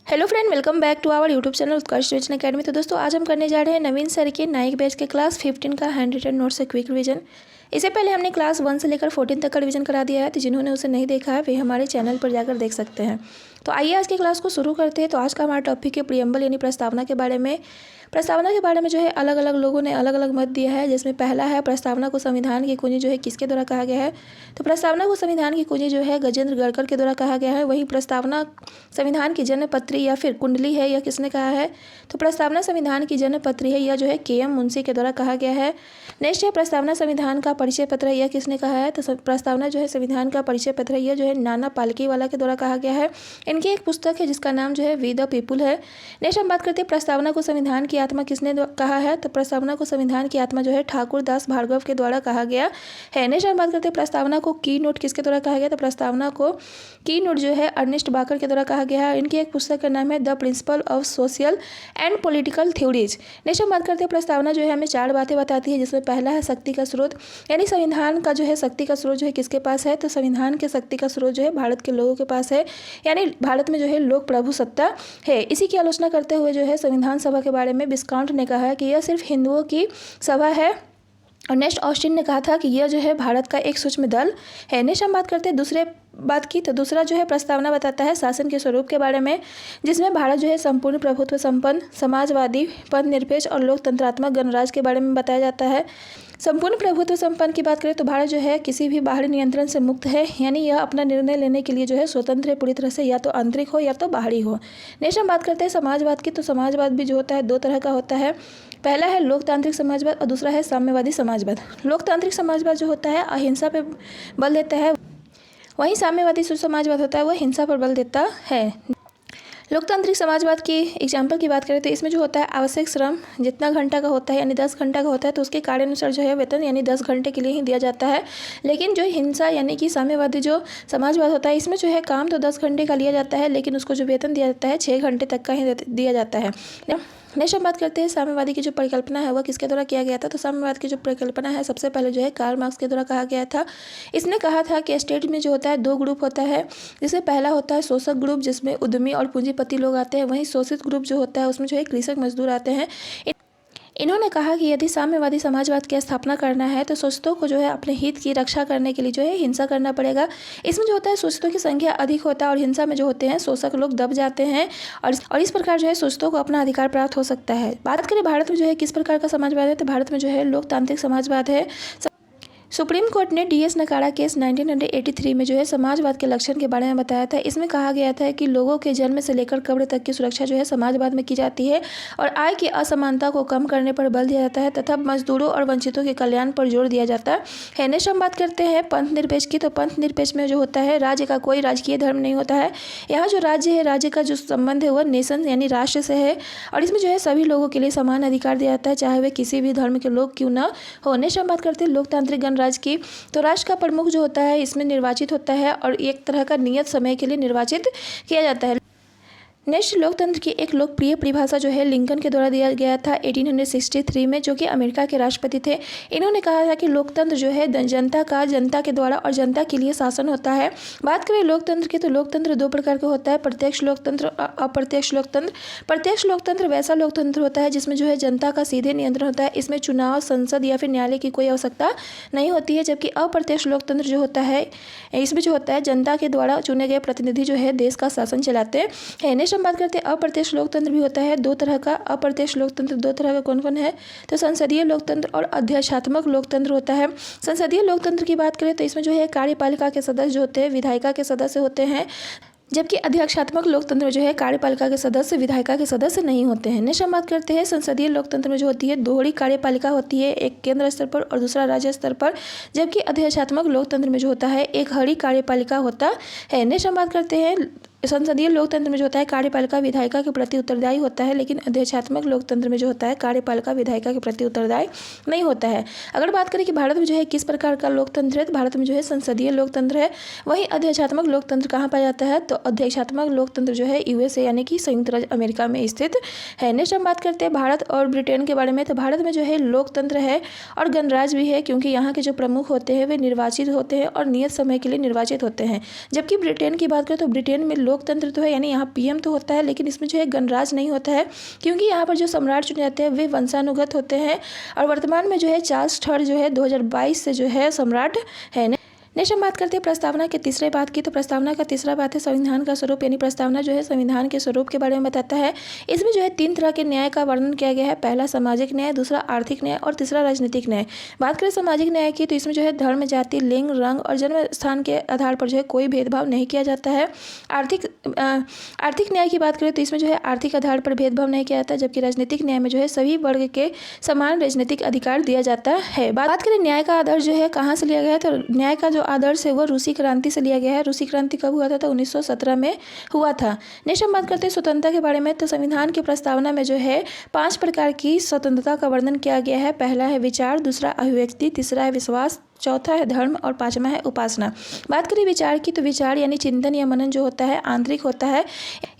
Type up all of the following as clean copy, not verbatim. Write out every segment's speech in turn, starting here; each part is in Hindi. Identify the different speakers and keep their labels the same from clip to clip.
Speaker 1: Hello friend, welcome back to our YouTube channel Utkarsh revision academy. तो दोस्तों आज हम करने जा रहे हैं नवीन सर के नाइक बैच के क्लास 15 का हैंड रिटन नोट्स से क्विक रिवीजन। इससे पहले हमने क्लास 1 से लेकर 14 तक का रिवीजन करा दिया है, तो जिन्होंने उसे नहीं देखा है वे हमारे चैनल पर जाकर देख सकते हैं। तो आइए आज की क्लास को शुरू करते हैं। तो आज का हमारा टॉपिक है प्रियम्बल यानी प्रस्तावना के बारे में। प्रस्तावना के बारे में जो है अलग अलग लोगों ने अलग अलग मत दिया है, जिसमें पहला है प्रस्तावना को संविधान की कुंजी जो है किसके द्वारा कहा गया है। तो प्रस्तावना को संविधान की कुंजी जो है गजेंद्र गढ़कर के द्वारा कहा गया है। वहीं प्रस्तावना संविधान की जन्मपत्री या फिर कुंडली है, यह किसने कहा है। तो प्रस्तावना संविधान की जन्मपत्री है, यह जो है के.एम. मुंशी के द्वारा कहा गया है। नेक्स्ट है प्रस्तावना संविधान का परिचय पत्र है, यह किसने कहा है। तो प्रस्तावना जो है संविधान का परिचय पत्र है, यह जो है नाना पालकीवाला के द्वारा कहा गया है। इनकी एक पुस्तक है जिसका नाम जो है वी द पीपुल है। नेक्स्ट हम बात करते हैं प्रस्तावना को संविधान की आत्मा किसने कहा है। तो प्रस्तावना को संविधान की आत्मा जो है ठाकुर दास भार्गव के द्वारा कहा गया है। नेक्स्ट हम बात करते हैं प्रस्तावना को की नोट किसके द्वारा कहा गया। तो प्रस्तावना को की नोट जो है अर्नेस्ट बाकर के द्वारा कहा गया है। इनकी एक पुस्तक का नाम है the principle of social and political theories. Next हम बात करते हैं प्रस्तावना जो है हमें 4 बातें बताती है, जिसमें पहला है शक्ति का स्रोत, यानी संविधान का जो है शक्ति का स्रोत जो है किसके पास है। तो संविधान के शक्ति का स्रोत जो है भारत के लोगों के पास है, यानी भारत में जो है लोक प्रभु सत्ता है। इसी की आलोचना करते हुए जो है संविधान सभा के बारे में विस्काउंट ने कहा है कि यह सिर्फ हिंदुओं की सभा है। और नेक्स्ट ऑस्टिन ने कहा था कि यह जो है भारत का एक सूक्ष्म दल है। नेक्स्ट हम बात करते हैं दूसरे बात की। तो दूसरा जो है प्रस्तावना बताता है शासन के स्वरूप के बारे में, जिसमें भारत जो है संपूर्ण प्रभुत्व संपन्न, समाजवादी, पद निरपेक्ष और लोकतंत्रात्मक गणराज्य के बारे में बताया जाता है। संपूर्ण प्रभुत्व संपन्न की बात करें तो भारत जो है किसी भी बाहरी नियंत्रण से मुक्त है, यानी यह अपना निर्णय लेने के लिए जो है स्वतंत्र है पूरी तरह से, या तो आंतरिक हो या तो बाहरी हो। नेक्स्ट हम बात करते हैं समाजवाद की। तो समाजवाद भी जो होता है 2 तरह का होता है। पहला है लोकतांत्रिक समाजवाद और दूसरा है साम्यवादी समाजवाद। लोकतांत्रिक समाजवाद जो होता है अहिंसा पर बल देता है, वहीं साम्यवादी जो समाजवाद होता है वह हिंसा पर बल देता है। लोकतांत्रिक समाजवाद की एग्जाम्पल की बात करें तो इसमें जो होता है आवश्यक श्रम जितना घंटा का होता है, यानी 10 घंटा का होता है, तो उसके कार्य अनुसार जो है वेतन यानी 10 घंटे के लिए ही दिया जाता है। लेकिन जो हिंसा यानी कि साम्यवादी जो समाजवाद होता है, इसमें जो है काम तो 10 घंटे का लिया जाता है, लेकिन उसको जो वेतन दिया जाता है 6 घंटे तक का ही दिया जाता है। नेक्स्ट हम बात करते हैं साम्यवादी की जो परिकल्पना है वह किसके द्वारा किया गया था। तो साम्यवाद की जो परिकल्पना है सबसे पहले जो है कार्ल मार्क्स के द्वारा कहा गया था। इसने कहा था कि स्टेट में जो होता है 2 ग्रुप होता है, जिसमें पहला होता है शोषक ग्रुप, जिसमें उद्यमी और पूंजीपति लोग आते हैं। वहीं शोषित ग्रुप जो होता है उसमें जो है कृषक मजदूर आते हैं। इन्होंने कहा कि यदि साम्यवादी समाजवाद की स्थापना करना है तो शोषितों को जो है अपने हित की रक्षा करने के लिए जो है हिंसा करना पड़ेगा। इसमें जो होता है शोषितों की संख्या अधिक होता है और हिंसा में जो होते हैं शोषक लोग दब जाते हैं, और इस प्रकार जो है शोषितों को अपना अधिकार प्राप्त हो सकता है। बात करें भारत में जो है किस प्रकार का समाजवाद है, तो भारत में जो है लोकतांत्रिक समाजवाद है। सुप्रीम कोर्ट ने डी.एस. नकाड़ा केस 1983 में जो है समाजवाद के लक्षण के बारे में बताया था। इसमें कहा गया था कि लोगों के जन्म से लेकर कब्र तक की सुरक्षा जो है समाजवाद में की जाती है, और आय की असमानता को कम करने पर बल दिया जाता है तथा मजदूरों और वंचितों के कल्याण पर जोर दिया जाता है। नेक्स्ट हम बात करते हैं पंथ निरपेक्ष की। तो पंथ निरपेक्ष में जो होता है राज्य का कोई राजकीय धर्म नहीं होता है। यहाँ जो राज्य है, राज्य का जो संबंध है वह नेशन यानी राष्ट्र से है, और इसमें जो है सभी लोगों के लिए समान अधिकार दिया जाता है, चाहे वे किसी भी धर्म के लोग क्यों न हो। नेक्स्ट हम बात करते हैं लोकतांत्रिक गणराज्य की। तो राष्ट्र का प्रमुख जो होता है इसमें निर्वाचित होता है और एक तरह का नियत समय के लिए निर्वाचित किया जाता है। नेक्स्ट लोकतंत्र की एक लोकप्रिय परिभाषा जो है लिंकन के द्वारा दिया गया था 1863 में, जो कि अमेरिका के राष्ट्रपति थे। इन्होंने कहा था कि लोकतंत्र जो है जनता का जनता के द्वारा और जनता के लिए शासन होता है। बात करें लोकतंत्र की तो लोकतंत्र 2 प्रकार का होता है, प्रत्यक्ष लोकतंत्र और अप्रत्यक्ष लोकतंत्र। प्रत्यक्ष लोकतंत्र वैसा लोकतंत्र होता है जिसमें जो है जनता का सीधे नियंत्रण होता है, इसमें चुनाव, संसद या फिर न्यायालय की कोई आवश्यकता नहीं होती है। जबकि अप्रत्यक्ष लोकतंत्र जो होता है इसमें जो होता है जनता के द्वारा चुने गए प्रतिनिधि जो है देश का शासन चलाते हैं। नेक्स्ट हम बात करते हैं अप्रत्यक्ष लोकतंत्र भी होता है 2 तरह का। अप्रत्यक्ष लोकतंत्र 2 तरह का कौन कौन है, तो संसदीय लोकतंत्र और अध्यक्षात्मक लोकतंत्र होता है। संसदीय लोकतंत्र की बात करें तो इसमें जो है कार्यपालिका के सदस्य जो होते हैं विधायिका के सदस्य होते हैं, जबकि अध्यक्षात्मक लोकतंत्र जो है कार्यपालिका के सदस्य विधायिका के सदस्य नहीं होते हैं। नेक्स्ट हम बात करते हैं संसदीय लोकतंत्र में जो होती है दोहरी कार्यपालिका होती है, एक केंद्र स्तर पर और दूसरा राज्य स्तर पर, जबकि अध्यक्षात्मक लोकतंत्र में जो होता है एक हरी कार्यपालिका होता है। नेक्स्ट हम बात करते हैं संसदीय लोकतंत्र में जो होता है कार्यपालिका विधायिका के प्रति उत्तरदायी होता है, लेकिन अध्यक्षात्मक लोकतंत्र में जो होता है कार्यपालिका विधायिका के प्रति उत्तरदायी नहीं होता है। अगर बात करें कि भारत में जो है किस प्रकार का लोकतंत्र है, तो भारत में जो है संसदीय लोकतंत्र है। वहीं अध्यक्षात्मक लोकतंत्र कहाँ पाया जाता है, तो अध्यक्षात्मक लोकतंत्र जो है यूएसए यानी कि संयुक्त राज्य अमेरिका में स्थित है। नेक्स्ट हम बात करते हैं भारत और ब्रिटेन के बारे में। तो भारत में जो है लोकतंत्र है और गणराज्य भी है, क्योंकि यहाँ के जो प्रमुख होते हैं वे निर्वाचित होते हैं और नियत समय के लिए निर्वाचित होते हैं। जबकि ब्रिटेन की बात करें तो ब्रिटेन में लोकतंत्र तो है, यानी यहाँ पीएम तो होता है, लेकिन इसमें जो है गणराज्य नहीं होता है, क्योंकि यहाँ पर जो सम्राट चुने जाते हैं वे वंशानुगत होते हैं। और वर्तमान में जो है चार्ल्स थर्ड जो है 2022 से जो है सम्राट है। नेक्स्ट हम बात करते हैं प्रस्तावना के तीसरे बात की। तो प्रस्तावना का तीसरा बात है संविधान का स्वरूप, यानी प्रस्तावना जो है संविधान के स्वरूप के बारे में बताता है। इसमें जो है 3 तरह के न्याय का वर्णन किया गया है। पहला सामाजिक न्याय, दूसरा आर्थिक न्याय और तीसरा राजनीतिक न्याय। बात करें सामाजिक न्याय की, तो इसमें जो है धर्म, जाति, लिंग, रंग और जन्म स्थान के आधार पर जो है कोई भेदभाव नहीं किया जाता है। आर्थिक न्याय की बात करें तो इसमें जो है आर्थिक आधार पर भेदभाव नहीं किया जाता है, जबकि राजनीतिक न्याय में जो है सभी वर्ग के समान राजनीतिक अधिकार दिया जाता है। बात करें न्याय का आदर्श जो है कहाँ से लिया गया है, तो न्याय का जो आदर्श है वो रूसी क्रांति से लिया गया है। रूसी क्रांति कब हुआ था, तो 1917 में हुआ था। नेक्स्ट हम बात करते हैं स्वतंत्रता के बारे में। तो संविधान की प्रस्तावना में जो है 5 प्रकार की स्वतंत्रता का वर्णन किया गया है। पहला है विचार, दूसरा अभिव्यक्ति, तीसरा है विश्वास, चौथा है धर्म और पांचवा है उपासना। बात करें विचार की, तो विचार यानी चिंतन या मनन जो होता है आंतरिक होता है,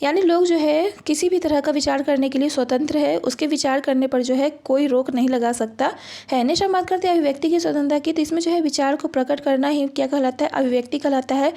Speaker 1: यानी लोग जो है किसी भी तरह का विचार करने के लिए स्वतंत्र है, उसके विचार करने पर जो है कोई रोक नहीं लगा सकता है। नेक्स्ट हम बात करते हैं अभिव्यक्ति की स्वतंत्रता की। तो इसमें जो है विचार को प्रकट करना ही क्या कहलाता है, अभिव्यक्ति कहलाता है।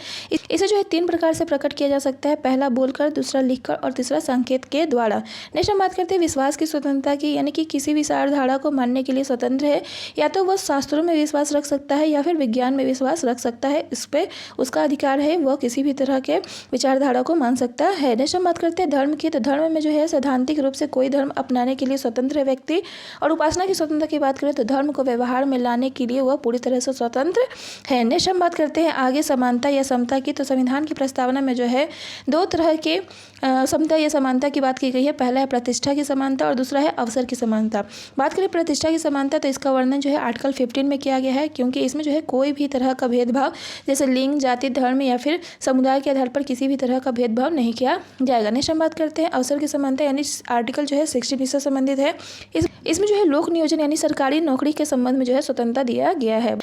Speaker 1: इसे जो है 3 प्रकार से प्रकट किया जा सकता है। पहला बोलकर, दूसरा लिखकर और तीसरा संकेत के द्वारा। नेक्स्ट हम बात करते हैं विश्वास की स्वतंत्रता की, यानी कि किसी विचारधारा को मानने के लिए स्वतंत्र है, या तो वह शास्त्रों में विश्वास रख सकता है या फिर विज्ञान में विश्वास रख सकता है। इस पे उसका अधिकार है, वह किसी भी तरह के विचारधारा को मान सकता है। नेक्स्ट हम बात करते हैं धर्म की। तो धर्म में जो है सैद्धांतिक रूप से कोई धर्म अपनाने के लिए स्वतंत्र है व्यक्ति। और उपासना की स्वतंत्रता की बात करें तो धर्म को व्यवहार में लाने के लिए वह पूरी तरह से स्वतंत्र है। नेक्स्ट हम बात करते हैं आगे समानता या समता की। तो संविधान की प्रस्तावना में जो है 2 तरह के समता या समानता की बात की गई है। पहला है प्रतिष्ठा की समानता और दूसरा है अवसर की समानता। बात करें प्रतिष्ठा की समानता, तो इसका वर्णन जो है आर्टिकल 15 में किया गया है, क्योंकि इसमें जो है कोई भी तरह का भेदभाव जैसे लिंग, जाति, धर्म या फिर समुदाय के आधार पर किसी भी तरह का भेदभाव नहीं किया जाएगा। नेक्स्ट हम बात करते हैं अवसर की समानता, यानी आर्टिकल जो है 16 से संबंधित है। इसमें जो है लोक नियोजन यानी सरकारी नौकरी के संबंध में जो है स्वतंत्रता दिया गया है।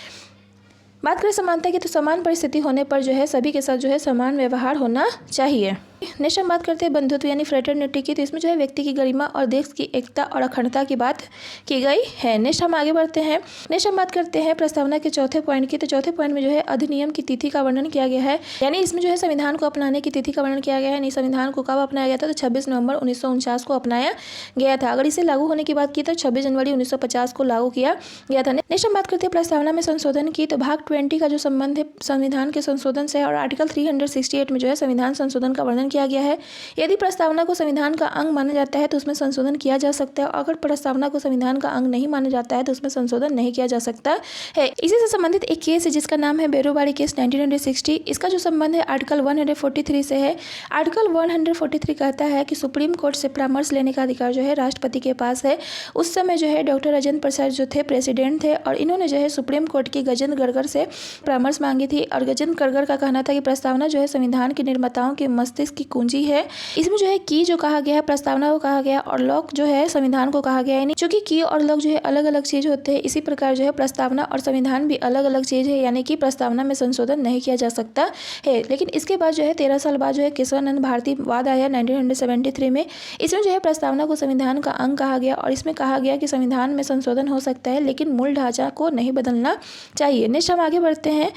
Speaker 1: बात करें समानता की, तो समान परिस्थिति होने पर जो है सभी के साथ जो है समान व्यवहार होना चाहिए। नेक्स्ट हम बात करते हैं बंधुत्व यानी फ्रेटर्निटी की। तो इसमें जो है व्यक्ति की गरिमा और देश की एकता और अखंडता की बात की गई है। नेक्स्ट हम आगे बढ़ते हैं। नेक्स्ट हम बात करते हैं प्रस्तावना के चौथे पॉइंट की। तो चौथे पॉइंट में जो है अधिनियम की तिथि का वर्णन किया गया है, यानी इसमें जो है संविधान को अपनाने की तिथि का वर्णन किया गया है। यानी संविधान को कब अपनाया गया था, तो 26 नवंबर 1949 को अपनाया गया था। अगर इसे लागू होने की बात की तो 26 जनवरी 1950 को लागू किया गया था। नेक्स्ट हम बात करते हैं प्रस्तावना में संशोधन की। तो भाग 20 का जो संबंध है संविधान के संशोधन से, और आर्टिकल 368 में जो है संविधान संशोधन का वर्णन किया गया है। यदि प्रस्तावना को संविधान का अंग माना जाता है तो उसमें संशोधन किया जा सकता है, और अगर प्रस्तावना को संविधान का अंग नहीं माना जाता है तो उसमें संशोधन नहीं किया जा सकता है। इसी से संबंधित एक केस है जिसका नाम है बेरोबारी केस 1960। इसका जो संबंध है आर्टिकल 143 से है। आर्टिकल 143 कहता है कि सुप्रीम कोर्ट से परामर्श लेने का अधिकार जो है राष्ट्रपति के पास है। उस समय जो है डॉक्टर राजेंद्र प्रसाद जो थे प्रेसिडेंट थे, और इन्होंने जो है सुप्रीम कोर्ट की गजेंद्र गरगर से परामर्श मांगी थी। और गजेंद्र गरगर का कहना था कि प्रस्तावना जो है संविधान के निर्माताओं के मस्तिष्क की कुंजी है। इसमें जो है की जो कहा गया है प्रस्तावना को कहा गया, और लॉक जो है संविधान को कहा गया है। चूंकि की और लॉक जो है अलग अलग चीज होते हैं, इसी प्रकार जो है प्रस्तावना और संविधान भी अलग अलग चीज है, यानी कि प्रस्तावना में संशोधन नहीं किया जा सकता है। लेकिन इसके बाद जो है 13 साल बाद जो है केशवानंद भारती वाद आया 1973 में। इसमें जो है प्रस्तावना को संविधान का अंग कहा गया, और इसमें कहा गया कि संविधान में संशोधन हो सकता है लेकिन मूल ढांचा को नहीं बदलना चाहिए। नेक्स्ट हम आगे बढ़ते हैं।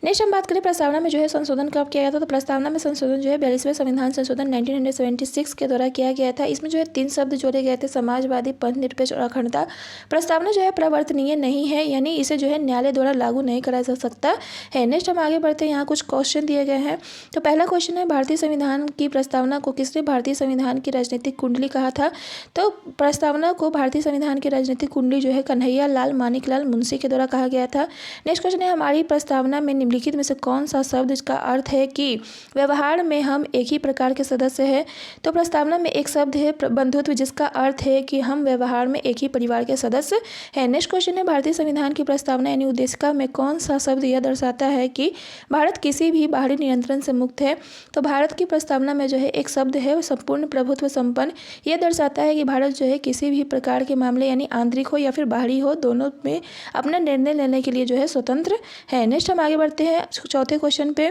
Speaker 1: नेक्स्ट हम बात करें प्रस्तावना में जो है संशोधन कब किया गया था। तो प्रस्तावना में संशोधन जो है 42वें संविधान संशोधन 1976 के द्वारा किया गया था। इसमें जो है 3 शब्द जोड़े गए थे, समाजवादी, पंथ निरपेक्ष और अखंडता। प्रस्तावना जो है प्रवर्तनीय नहीं है, यानी इसे जो है न्यायालय द्वारा लागू नहीं कराया जा सकता है। नेक्स्ट हम आगे बढ़ते हैं। यहाँ कुछ क्वेश्चन दिए गए हैं। तो पहला क्वेश्चन है भारतीय संविधान की प्रस्तावना को किसने भारतीय संविधान की राजनीतिक कुंडली कहा था। तो प्रस्तावना को भारतीय संविधान की राजनीतिक कुंडली जो है कन्हैया लाल मानिकलाल मुंशी के द्वारा कहा गया था। नेक्स्ट क्वेश्चन है हमारी प्रस्तावना में निम्नलिखित में से कौन सा शब्द इसका अर्थ है कि व्यवहार में हम एक ही प्रकार के सदस्य हैं। तो प्रस्तावना में एक शब्द है बंधुत्व, जिसका अर्थ है कि हम व्यवहार में एक ही परिवार के सदस्य हैं। नेक्स्ट क्वेश्चन है भारतीय संविधान की प्रस्तावना यानी उद्देशिका में कौन सा शब्द यह दर्शाता है कि भारत किसी भी बाहरी नियंत्रण से मुक्त है। तो भारत की प्रस्तावना में जो है एक शब्द है संपूर्ण प्रभुत्व संपन्न। यह दर्शाता है कि भारत जो है किसी भी प्रकार के मामले यानी आंतरिक हो या फिर बाहरी हो, दोनों में अपना निर्णय लेने के लिए जो है स्वतंत्र है। नेक्स्ट हम आगे बढ़ते हैं चौथे क्वेश्चन पे।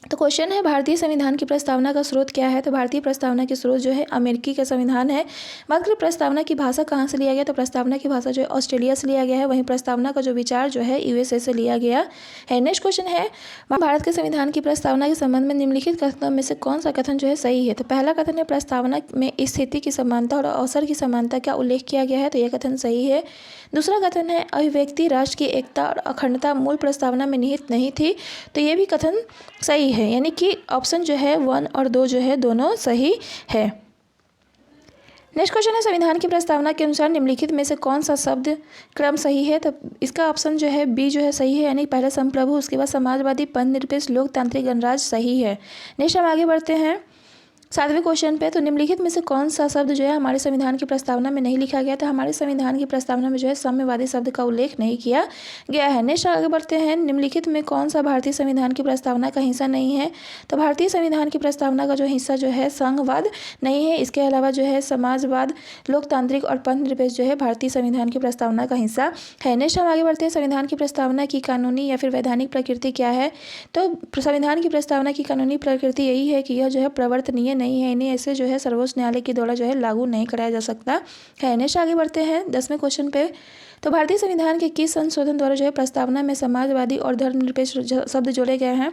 Speaker 1: तो क्वेश्चन है भारतीय संविधान की प्रस्तावना का स्रोत क्या है। तो भारतीय प्रस्तावना के स्रोत जो है अमेरिकी का संविधान है। बात करें प्रस्तावना की भाषा कहाँ से लिया गया, तो प्रस्तावना की भाषा जो है ऑस्ट्रेलिया से लिया गया है। वहीं प्रस्तावना का जो विचार जो है यूएसए से लिया गया है। नेक्स्ट क्वेश्चन है भारत के संविधान की प्रस्तावना के संबंध में निम्नलिखित कथनों में से कौन सा कथन जो है सही है। तो पहला कथन है प्रस्तावना में स्थिति की समानता और अवसर की समानता का उल्लेख किया गया है, तो यह कथन सही है। दूसरा कथन है अभिव्यक्ति राष्ट्र की एकता और अखंडता मूल प्रस्तावना में निहित नहीं थी, तो ये भी कथन सही है, यानी कि ऑप्शन जो है 1 और 2 जो है दोनों सही है। नेक्स्ट क्वेश्चन है संविधान की प्रस्तावना के अनुसार निम्नलिखित में से कौन सा शब्द क्रम सही है। तो इसका ऑप्शन जो है बी जो है सही है, यानी पहले संप्रभु, उसके बाद समाजवादी, पंथ निरपेक्ष, लोकतांत्रिक, गणराज्य सही है। नेक्स्ट हम आगे बढ़ते हैं 7वें क्वेश्चन पे। तो निम्नलिखित में से कौन सा शब्द जो है हमारे संविधान की प्रस्तावना में नहीं लिखा गया था। हमारे संविधान की प्रस्तावना में जो है साम्यवादी शब्द का उल्लेख नहीं किया गया है। नेक्स्ट आगे बढ़ते हैं निम्नलिखित में कौन सा भारतीय संविधान की प्रस्तावना का हिस्सा नहीं है। तो भारतीय संविधान की प्रस्तावना का जो हिस्सा जो है संघवाद नहीं है। इसके अलावा जो है समाजवाद, लोकतांत्रिक और पंथ निरपेक्ष जो है भारतीय संविधान की प्रस्तावना का हिस्सा है। नेक्स्ट हम आगे बढ़ते हैं संविधान की प्रस्तावना की कानूनी या फिर वैधानिक प्रकृति क्या है। तो संविधान की प्रस्तावना की कानूनी प्रकृति यही है कि यह जो है प्रवर्तनीय नहीं है, इन्हें ऐसे जो है सर्वोच्च न्यायालय के द्वारा जो है लागू नहीं कराया जा सकता है। नेक्स्ट आगे बढ़ते हैं 10वें क्वेश्चन पे। तो भारतीय संविधान के किस संशोधन द्वारा जो है प्रस्तावना में समाजवादी और धर्मनिरपेक्ष शब्द जोड़े गए हैं।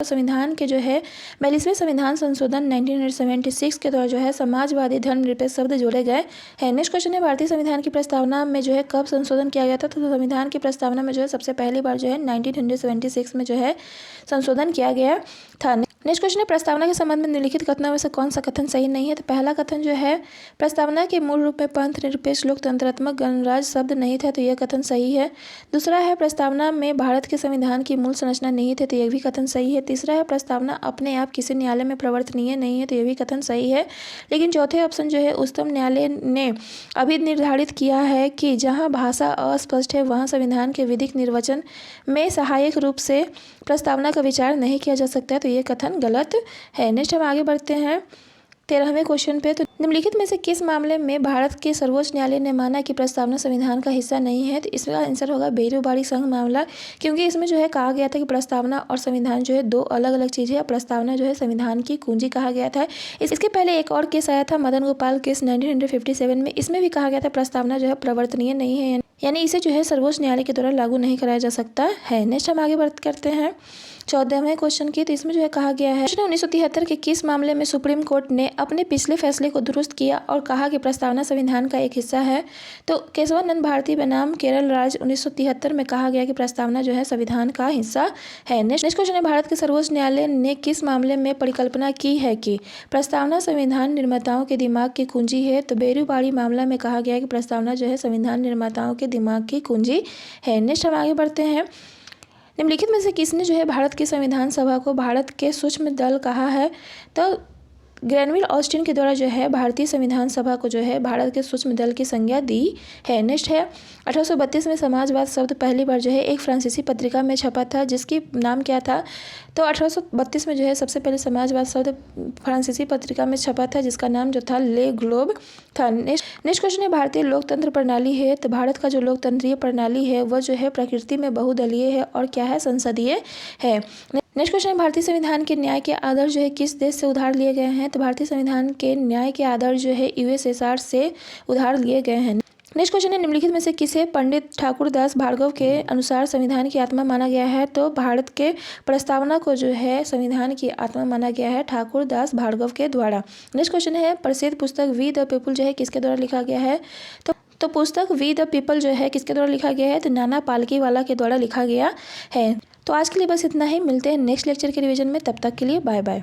Speaker 1: संविधान के जो है 42वें संविधान संशोधन 1976 के द्वारा जो है समाजवादी धर्मनिरपेक्ष शब्द जोड़े गए हैं। नेक्स्ट क्वेश्चन है भारतीय संविधान की प्रस्तावना में जो है कब संशोधन किया गया था। तो संविधान की प्रस्तावना में जो है सबसे पहली बार जो है 1976 में जो है संशोधन किया गया था। नेक्स्ट क्वेश्चन है प्रस्तावना के संबंध में निम्नलिखित कथनों में से कौन सा कथन सही नहीं है। तो पहला कथन जो है प्रस्तावना के मूल रूप में पंथ निरपेक्ष, लोकतंत्रात्मक, गणराज्य शब्द नहीं थे, तो यह कथन सही है। दूसरा है प्रस्तावना में भारत के संविधान की मूल संरचना नहीं थे, तो यह भी कथन सही है। तीसरा है प्रस्तावना अपने आप किसी न्यायालय में प्रवर्तनीय नहीं है, तो यह भी कथन सही है। लेकिन चौथे ऑप्शन जो है उच्चतम न्यायालय ने अभी निर्धारित किया है कि जहाँ भाषा अस्पष्ट है वहाँ संविधान के विधिक निर्वचन में सहायक रूप से प्रस्तावना का विचार नहीं किया जा सकता है, तो यह कथन गलत है। नेक्स्ट हम आगे बढ़ते हैं 13वें क्वेश्चन पे। तो निम्नलिखित में से किस मामले में भारत के सर्वोच्च न्यायालय ने माना कि प्रस्तावना संविधान का हिस्सा नहीं है। तो इसका आंसर होगा बेरूबाड़ी संघ मामला, क्योंकि इसमें जो है कहा गया था कि प्रस्तावना और संविधान जो है दो अलग अलग चीज़ें हैं। प्रस्तावना जो है संविधान की कुंजी कहा गया था। इसके पहले एक और केस आया था मदन गोपाल केस 1957 में, इसमें भी कहा गया था प्रस्तावना जो है प्रवर्तनीय नहीं है, यानी इसे जो है सर्वोच्च न्यायालय के द्वारा लागू नहीं कराया जा सकता है। नेक्स्ट हम आगे बात करते हैं 14वें क्वेश्चन की। तो इसमें जो है कहा गया है 1973 के किस मामले में सुप्रीम कोर्ट ने अपने पिछले फैसले को दुरुस्त किया और कहा कि प्रस्तावना संविधान का एक हिस्सा है। तो केशवानंद भारती बनाम केरल राज्य 1973 में कहा गया कि प्रस्तावना जो है संविधान का हिस्सा है। नेक्स्ट क्वेश्चन है भारत के सर्वोच्च न्यायालय ने किस मामले में परिकल्पना की है कि प्रस्तावना संविधान निर्माताओं के दिमाग की कुंजी है। तो बेरूबाड़ी मामला में कहा गया कि प्रस्तावना जो है संविधान निर्माताओं के दिमाग की कुंजी है। नेक्स्ट हम आगे बढ़ते हैं निम्नलिखित में से किसने जो है भारत की संविधान सभा को भारत के सूक्ष्म दल कहा है। तो ग्रैनविल ऑस्टिन के द्वारा जो है भारतीय संविधान सभा को जो है भारत के सूक्ष्म दल की संज्ञा दी है। नेक्स्ट है 1832 में समाजवाद शब्द पहली बार जो है एक फ्रांसीसी पत्रिका में छपा था, जिसकी नाम क्या था। तो 1832 में जो है सबसे पहले समाजवाद शब्द फ्रांसीसी पत्रिका में छपा था, जिसका नाम जो था ले ग्लोब था। नेक्स्ट क्वेश्चन है भारतीय लोकतंत्र प्रणाली है। तो भारत का जो लोकतंत्रीय प्रणाली है वह जो है प्रकृति में बहुदलीय है और क्या है, संसदीय है। नेक्स्ट क्वेश्चन है भारतीय संविधान के न्याय के आदर्श जो है किस देश से उधार लिए गए हैं। तो भारतीय संविधान के न्याय के आदर्श जो है यूएसएसआर से उधार लिए गए हैं। नेक्स्ट क्वेश्चन है निम्नलिखित में से किसे पंडित ठाकुर दास भार्गव के अनुसार संविधान की आत्मा माना गया है। तो भारत के प्रस्तावना को जो है संविधान की आत्मा माना गया है ठाकुर दास भार्गव के द्वारा। नेक्स्ट क्वेश्चन है प्रसिद्ध पुस्तक वी द पीपल जो है किसके द्वारा लिखा गया है। तो पुस्तक वी द पीपल जो है किसके द्वारा लिखा गया है। तो नाना पालकीवाला के द्वारा लिखा गया है। तो आज के लिए बस इतना ही, मिलते हैं नेक्स्ट लेक्चर के रिवीजन में, तब तक के लिए बाय बाय।